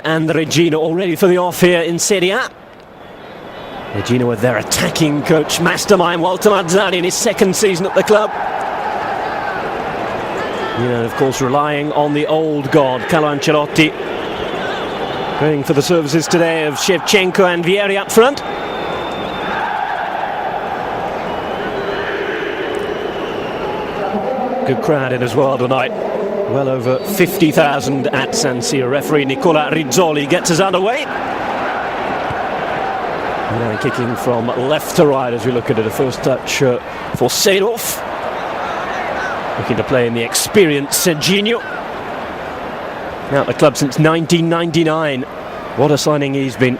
And Reggina all ready for the off here in Serie A. Reggina with their attacking coach, mastermind Walter Mazzarri in his second season at the club. Milan, of course, relying on the old guard, Carlo Ancelotti. Going for the services today of Shevchenko and Vieri up front. Good crowd in as well tonight. Well over 50,000 at San Siro. Referee Nicola Rizzoli gets us underway. Now kicking from left to right as we look at it. A first touch for Seedorf. Looking to play in the experienced Reggina. Now at the club since 1999. What a signing he's been.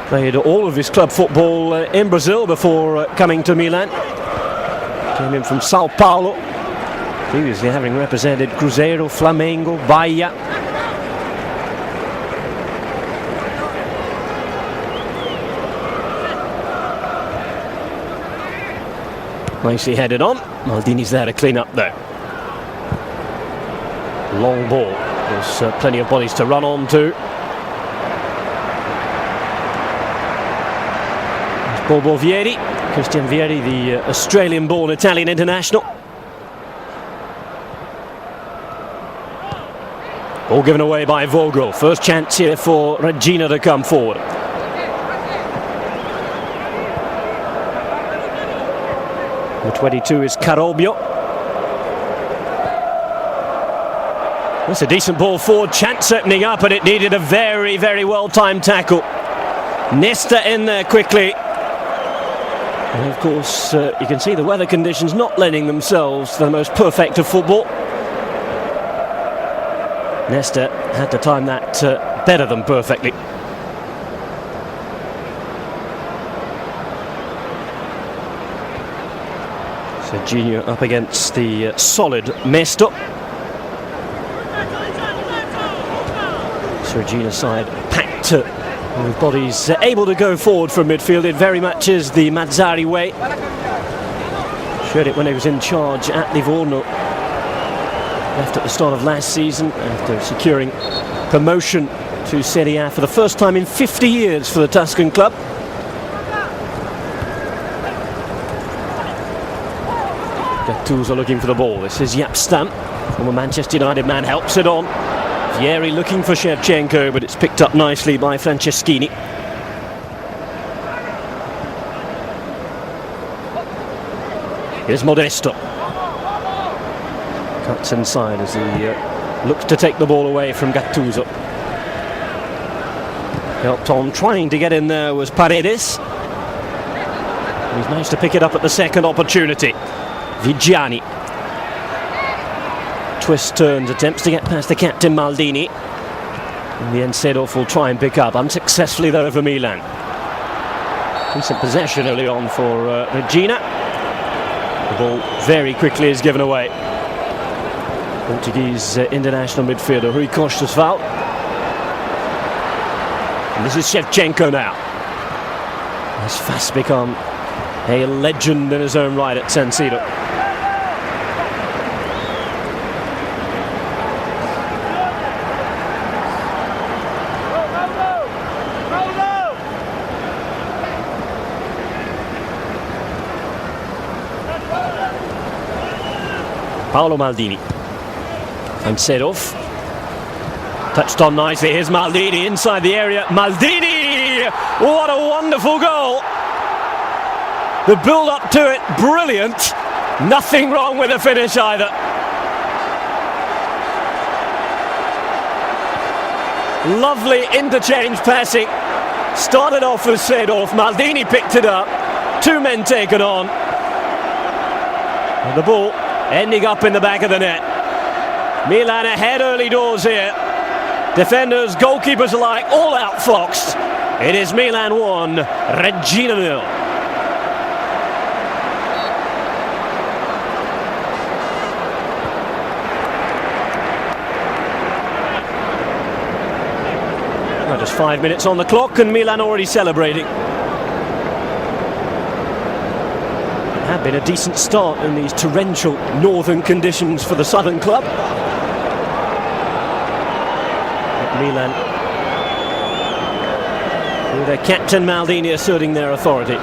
Played all of his club football in Brazil before coming to Milan. Came in from Sao Paulo. Previously having represented Cruzeiro, Flamengo, Bahia. Nicely headed on. Maldini's there to clean up though. Long ball. There's plenty of bodies to run on to. There's Bobo Vieri. Christian Vieri, the Australian-born Italian international. All given away by Vogel. First chance here for Reggina to come forward. Number 22 is Carlo. That's a decent ball forward. Chance opening up, and it needed a very, very well-timed tackle. Nesta in there quickly. And of course, you can see the weather conditions not lending themselves to the most perfect of football. Nesta had to time that better than perfectly. So Junior up against the solid Mesto. So Reggina's side packed with bodies able to go forward from midfield. It very much is the Mazzarri way. Showed it when he was in charge at Livorno. Left at the start of last season after securing promotion to Serie A for the first time in 50 years for the Tuscan club. Gattuso looking for the ball. This is Jaap Stam, former Manchester United man, helps it on. Vieri looking for Shevchenko, but it's picked up nicely by Franceschini. Here's Modesto. Cuts inside as he looks to take the ball away from Gattuso. Helped on, trying to get in there was Paredes. He's managed to pick it up at the second opportunity. Vigiani. Twist turns, attempts to get past the captain Maldini. In the end, Seedorf will try and pick up, unsuccessfully though over Milan. Decent possession early on for Reggina. The ball very quickly is given away. Portuguese international midfielder Rui Costa's foul. And this is Shevchenko now. Has fast become a legend in his own right at San Siro. Paolo Maldini. And Seedorf. Touched on nicely. Here's Maldini inside the area. Maldini! What a wonderful goal! The build up to it, brilliant. Nothing wrong with the finish either. Lovely interchange passing. Started off with Seedorf. Maldini picked it up. Two men taken on. And the ball ending up in the back of the net. Milan ahead early doors here. Defenders, goalkeepers alike, all outfoxed. It is Milan 1, Reggina 0. Well, just 5 minutes on the clock and Milan already celebrating. It had been a decent start in these torrential northern conditions for the southern club. Milan with their captain Maldini asserting their authority.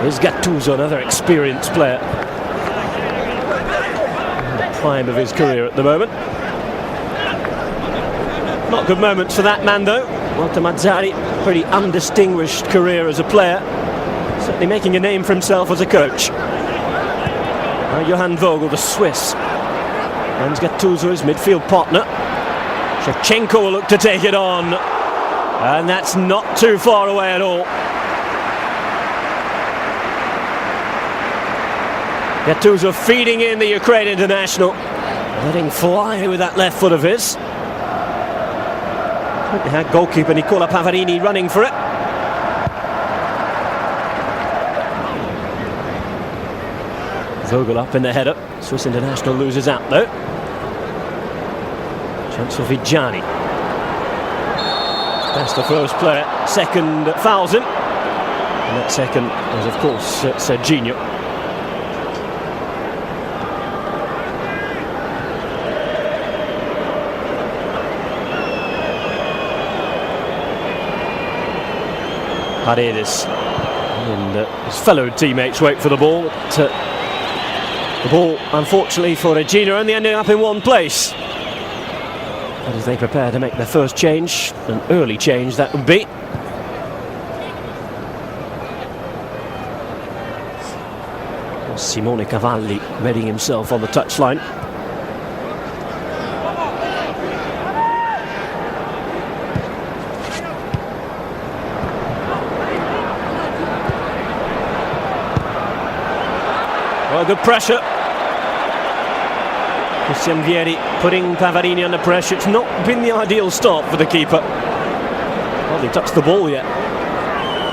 Here's Gattuso, another experienced player. In the prime of his career at the moment. Not good moments for that man though. Walter Mazzarri, pretty undistinguished career as a player. Certainly making a name for himself as a coach. Johann Vogel, the Swiss. And Gattuso, his midfield partner. Shevchenko will look to take it on. And that's not too far away at all. Gattuso feeding in the Ukraine international. Letting fly with that left foot of his. They had goalkeeper Nicola Pavarini running for it. Vogel up in the header. Swiss international loses out though. Chance for Viggiani. That's the first player. Second fouls him. And that second was of course Serginho. Paredes and his fellow teammates wait for the ball. The ball, unfortunately for Reggina, only ending up in one place. But as they prepare to make their first change, an early change that would be. Simone Cavalli readying himself on the touchline. Well, good pressure. Christian Vieri putting Pavarini under pressure. It's not been the ideal start for the keeper. Hardly touched the ball yet.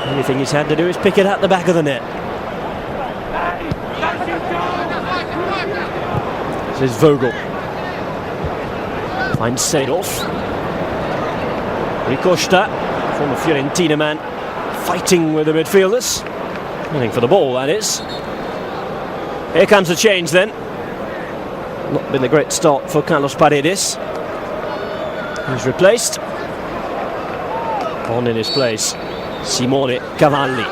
The only thing he's had to do is pick it out the back of the net. This is Vogel. Finds Seedorf. Ricosta, former Fiorentina man, fighting with the midfielders. Running for the ball, that is. Here comes the change then. Not been a great start for Carlos Paredes. He's replaced. On in his place, Simone Cavalli.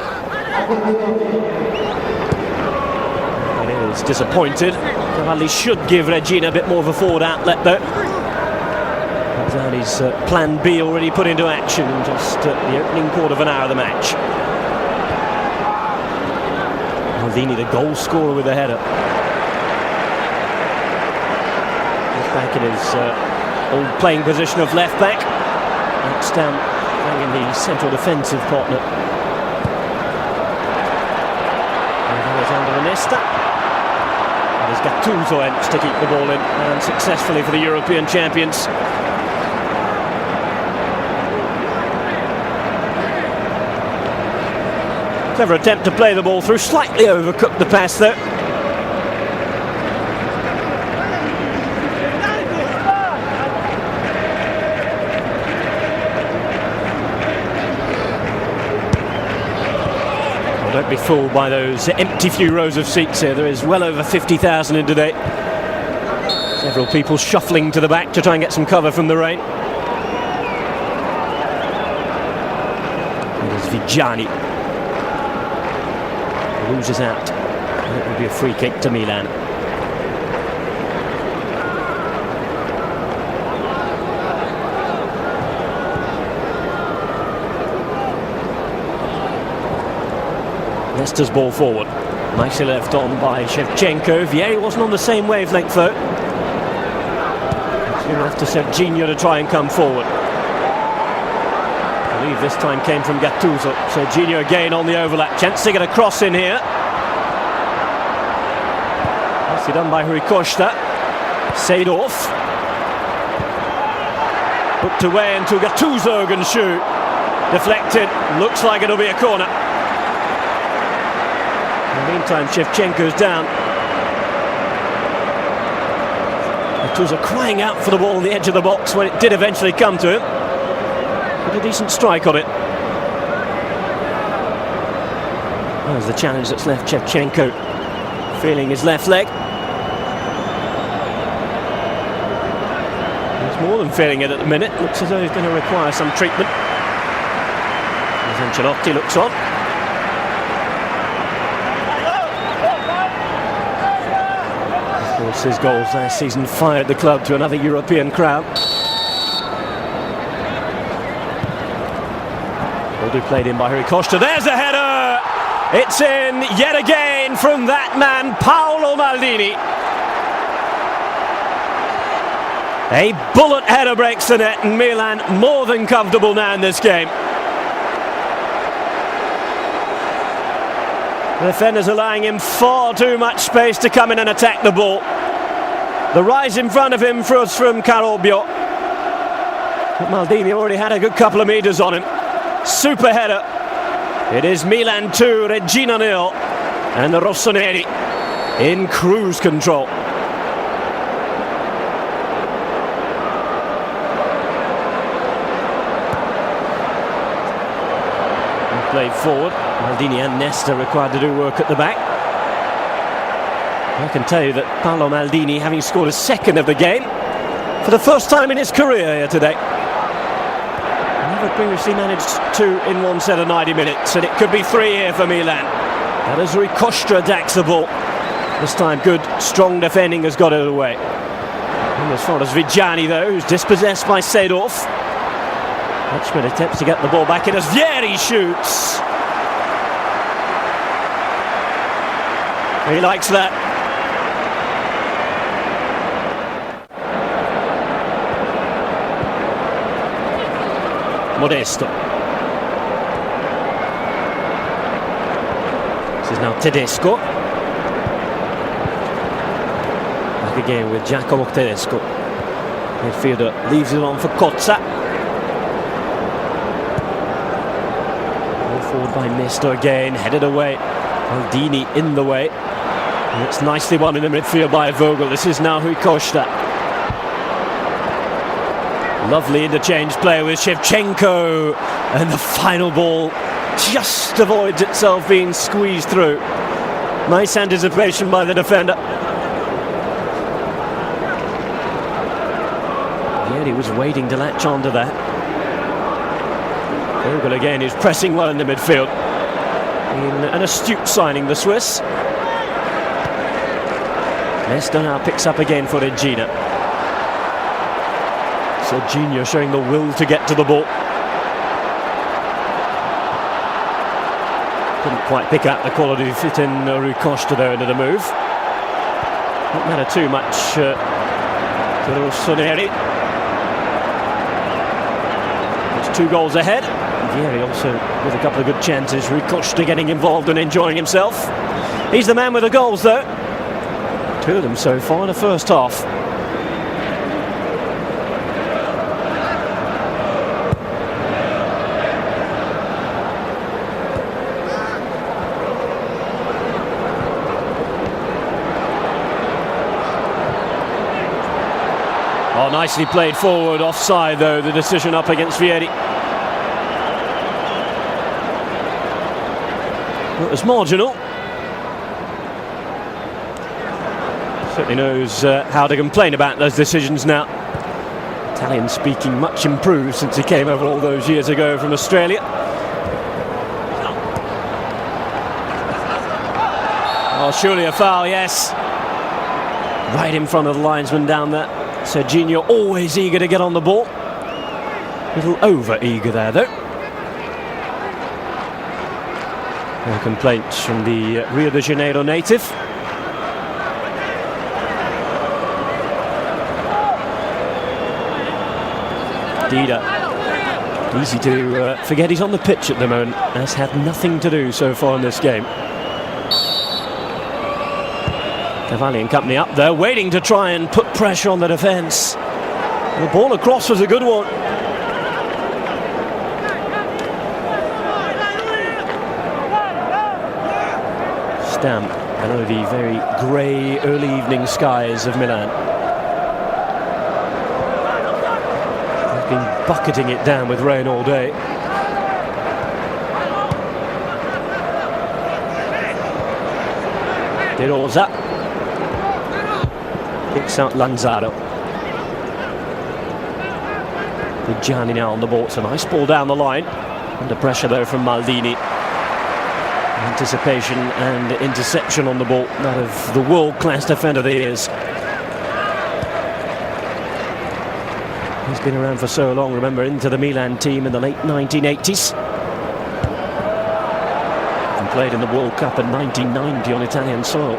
Paredes disappointed. Cavalli should give Reggina a bit more of a forward outlet though. Mazzarri's plan B already put into action in just the opening quarter of an hour of the match. Maldini, the goal scorer with the header. He's back in his old playing position of left back. That's down in the central defensive partner. And Alessandro Nesta. And as Gattuso ends to keep the ball in, and successfully for the European champions. Clever attempt to play the ball through, slightly overcooked the pass though. Well, don't be fooled by those empty few rows of seats here. There is well over 50,000 in today. Several people shuffling to the back to try and get some cover from the rain. It is Viggiani. Loses out. And it will be a free kick to Milan. Leicester's ball forward. Nicely left on by Shevchenko. Vieri wasn't on the same wavelength though. It's left to Serginho to try and come forward. I believe this time came from Gattuso. Serginho again on the overlap. Chance to get a cross in here. Nicely done by Ricosta. Seedorf. Put away into Gattuso can shoot. Deflected. Looks like it'll be a corner. In the meantime, Shevchenko's down. Gattuso crying out for the ball on the edge of the box when it did eventually come to him. But a decent strike on it. There's the challenge that's left Shevchenko feeling his left leg. He's more than feeling it at the minute. Looks as though he's going to require some treatment. Ancelotti looks on. Of course, his goals last season fired the club to another European crown. Will be played in by Rui Costa. There's a header! It's in yet again from that man, Paolo Maldini. A bullet header breaks the net, and Milan more than comfortable now in this game. The defenders allowing him far too much space to come in and attack the ball. The rise in front of him was from Carlo. But Maldini already had a good couple of metres on him. Super header. It is Milan 2, Reggina 0, and the Rossoneri in cruise control. Played forward. Maldini and Nesta required to do work at the back. I can tell you that Paolo Maldini, having scored a second of the game for the first time in his career here today. Never previously managed 2 in one set of 90 minutes, and it could be 3 here for Milan. That as Rui Costa attacks the ball. This time good, strong defending has got it away. And as far as Reggina though, who's dispossessed by Seedorf. Dutchman attempts to get the ball back in as Vieri shoots. He likes that. Modesto. This is now Tedesco. Back again with Giacomo Tedesco. Midfielder leaves it on for Kozza. Forward by Nesta again, headed away. Maldini in the way. And it's nicely won in the midfield by Vogel. This is now Rui Costa. Lovely interchange play with Shevchenko. And the final ball just avoids itself being squeezed through. Nice anticipation by the defender. Vieri was waiting to latch onto that. Vogel again is pressing well in the midfield. An astute signing, the Swiss. Nesta now picks up again for Reggina. Serginho showing the will to get to the ball. Couldn't quite pick up the quality to fit in Rui Costa there into the move. Didn't matter too much to the Rossoneri. It's 2 goals ahead. Vieri also with a couple of good chances. Rui Costa getting involved and enjoying himself. He's the man with the goals though. 2 of them so far in the first half. Oh, nicely played forward, offside though, the decision up against Vieri. It was marginal. Certainly knows how to complain about those decisions now. Italian speaking, much improved since he came over all those years ago from Australia. Oh, surely a foul, yes. Right in front of the linesman down there. Serginho always eager to get on the ball. A little over-eager there though. No complaints from the Rio de Janeiro native. Dida, easy to forget he's on the pitch at the moment. Has had nothing to do so far in this game. Cavalli and company up there, waiting to try and put pressure on the defence. The ball across was a good one. Stamp under the very grey early evening skies of Milan. They've been bucketing it down with rain all day. De Rosa picks out Lanzaro. Gianni now on the ball. It's a nice ball down the line. Under pressure though from Maldini. Anticipation and interception on the ball, that of the world-class defender that he is. He's been around for so long, remember, into the Milan team in the late 1980s. And played in the World Cup in 1990 on Italian soil.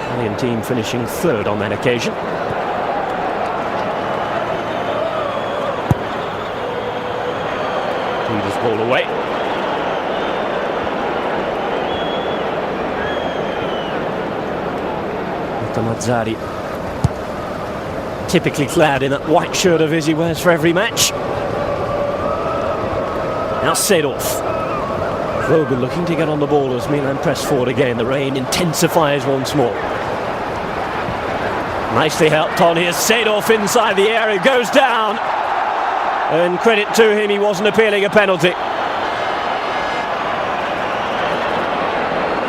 Italian team finishing third on that occasion. Leaders ball away. Mazzarri, typically clad in that white shirt of his he wears for every match. Now Seedorf. Vogel looking to get on the ball as Milan press forward again. The rain intensifies once more. Nicely helped on here. Seedorf inside the area, goes down. And credit to him, he wasn't appealing a penalty.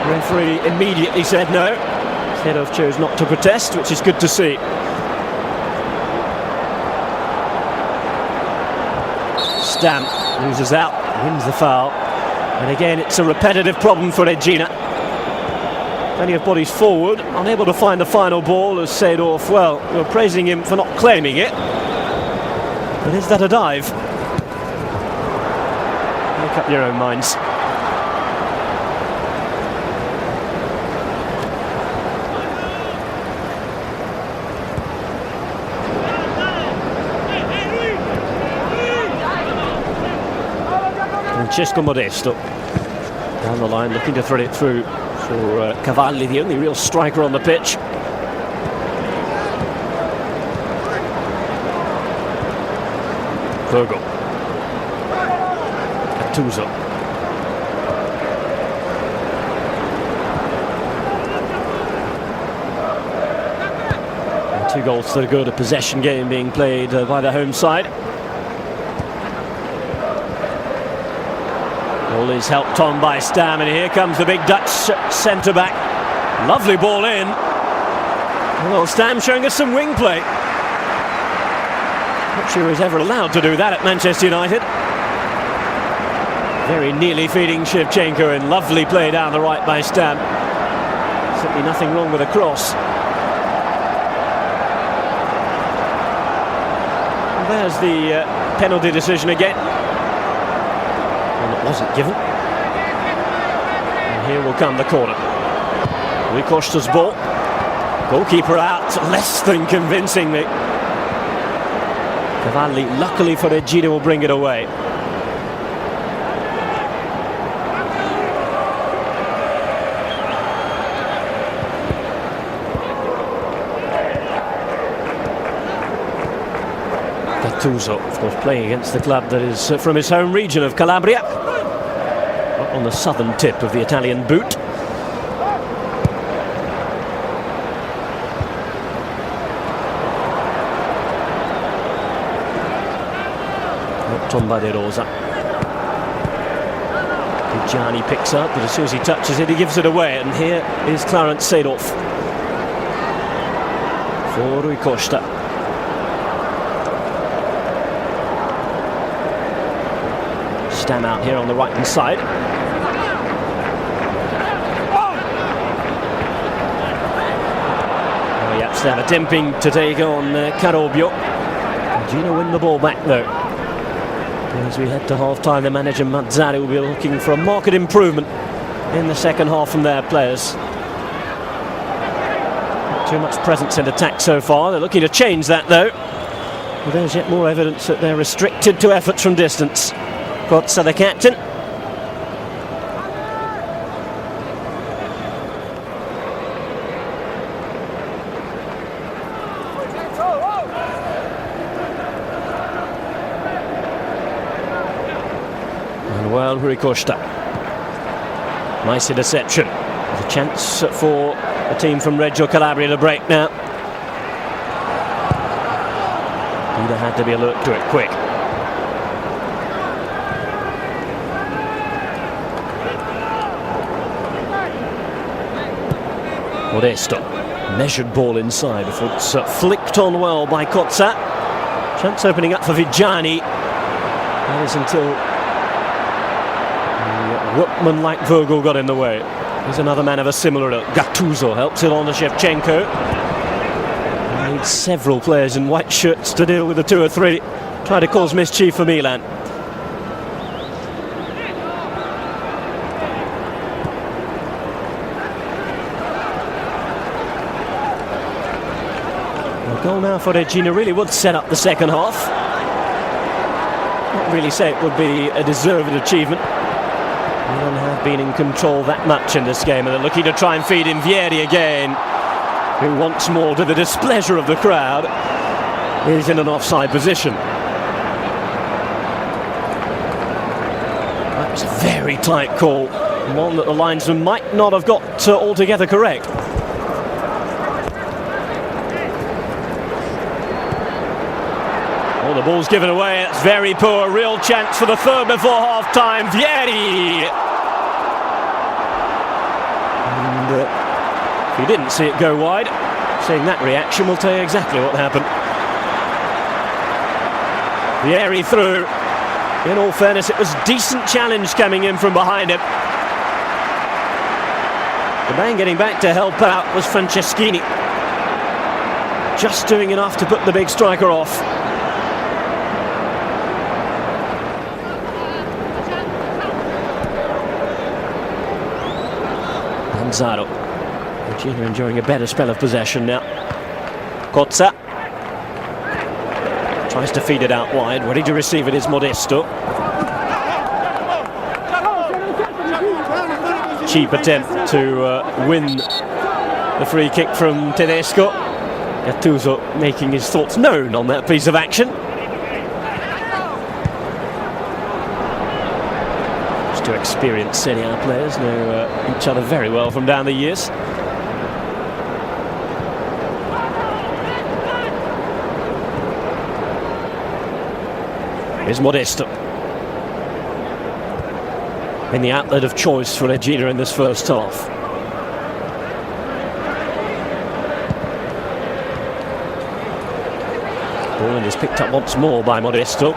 Referee immediately said no. Seedorf chose not to protest, which is good to see. Stam loses out, wins the foul. And again, it's a repetitive problem for Reggina. Plenty of bodies forward, unable to find the final ball as Seedorf, well, we're praising him for not claiming it. But is that a dive? Make up your own minds. Francesco Modesto down the line, looking to thread it through for Cavalli, the only real striker on the pitch. Vogel. Gattuso. And 2 goals to the good, a possession game being played by the home side. Ball is helped on by Stam, and here comes the big Dutch centre-back. Lovely ball in. Well, Stam showing us some wing play. Not sure he's ever allowed to do that at Manchester United. Very nearly feeding Shevchenko in. Lovely play down the right by Stam. Certainly nothing wrong with a cross. And there's the penalty decision again. That wasn't given. And here will come the corner. Rui Costa's ball. Goalkeeper out, less than convincingly. Cavalli, luckily for Reggina, will bring it away. Gattuso, of course, playing against the club that is from his home region of Calabria, on the southern tip of the Italian boot. Knocked on by De Rosa. Gianni picks up, but as soon as he touches it, he gives it away. And here is Clarence Seedorf for Rui Costa. Stam out here on the right hand side. Oh, yeah, Stam attempting to take on Carlo. Reggina win the ball back though. As we head to half-time, the manager Mazzarri will be looking for a marked improvement in the second half from their players. Not too much presence in attack so far. They're looking to change that though. But there's yet more evidence that they're restricted to efforts from distance. Cozza, the captain. And well, Rui Costa. Nice interception. There's a chance for the team from Reggio Calabria to break now. Either had to be alert to it quick. Modesto, measured ball inside before it's flicked on well by Cozza. Chance opening up for Viggiani. That is until workman like Virgil got in the way. Here's another man of a similar ilk. Gattuso helps it on to Shevchenko. He needs several players in white shirts to deal with the 2 or 3. Try to cause mischief for Milan. A goal now for Reggina really would set up the second half. Not really say it would be a deserved achievement. Milan have been in control that much in this game, and they're looking to try and feed in Vieri again, who once more, to the displeasure of the crowd, is in an offside position. That was a very tight call, one that the linesman might not have got altogether correct. Oh, the ball's given away. It's very poor. Real chance for the third before half-time. Vieri! And if you didn't see it go wide, seeing that reaction will tell you exactly what happened. Vieri through. In all fairness, it was decent challenge coming in from behind him. The man getting back to help out was Franceschini. Just doing enough to put the big striker off. Mazzarri. Reggina enjoying a better spell of possession now. Cozza tries to feed it out wide. Ready to receive it is Modesto. Cheap attempt to win the free kick from Tedesco. Gattuso making his thoughts known on that piece of action. Two experienced Serie A players know each other very well from down the years. Here's Modesto. In the outlet of choice for Reggina in this first half. Ball is picked up once more by Modesto.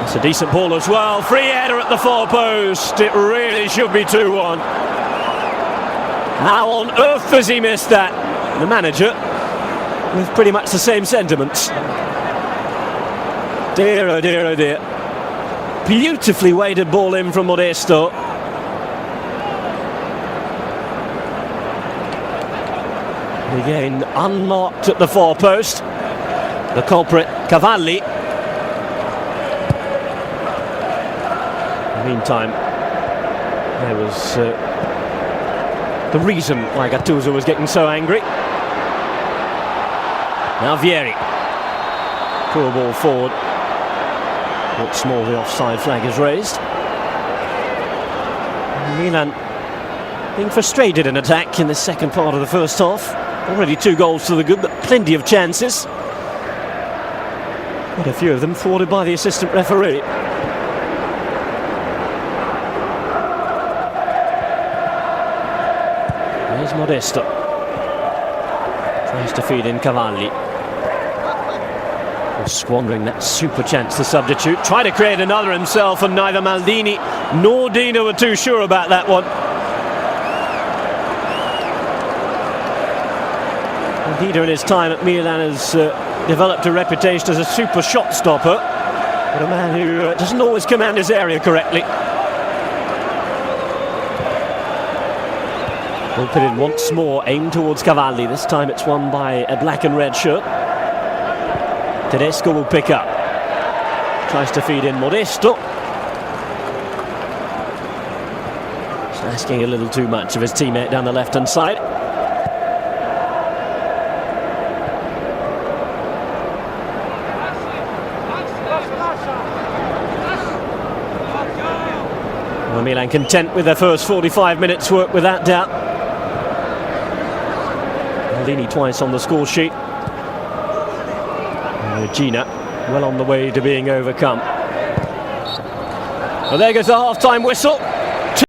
It's a decent ball as well. Free header at the far post. It really should be 2-1. How on earth has he missed that? The manager with pretty much the same sentiments. Dear, oh dear, oh dear. Beautifully weighted ball in from Modesto. Again, unmarked at the far post. The culprit, Cavalli. Meantime, there was the reason why Gattuso was getting so angry. Now Vieri. Poor ball forward. Once more the offside flag is raised. Milan being frustrated in attack in the second part of the first half. Already 2 goals to the good, but plenty of chances. Quite a few of them thwarted by the assistant referee. There's Modesto. Tries to feed in Cavalli. Squandering that super chance to substitute. Try to create another himself, and neither Maldini nor Dino were too sure about that one. Dino in his time at Milan has developed a reputation as a super shot stopper, but a man who doesn't always command his area correctly. Ball put in once more, aimed towards Cavalli. This time it's won by a black and red shirt. Tedesco will pick up. Tries to feed in Modesto. He's asking a little too much of his teammate down the left-hand side. Well, Milan content with their first 45 minutes work without doubt. Maldini twice on the score sheet. Reggina well on the way to being overcome. Well, there goes the half-time whistle.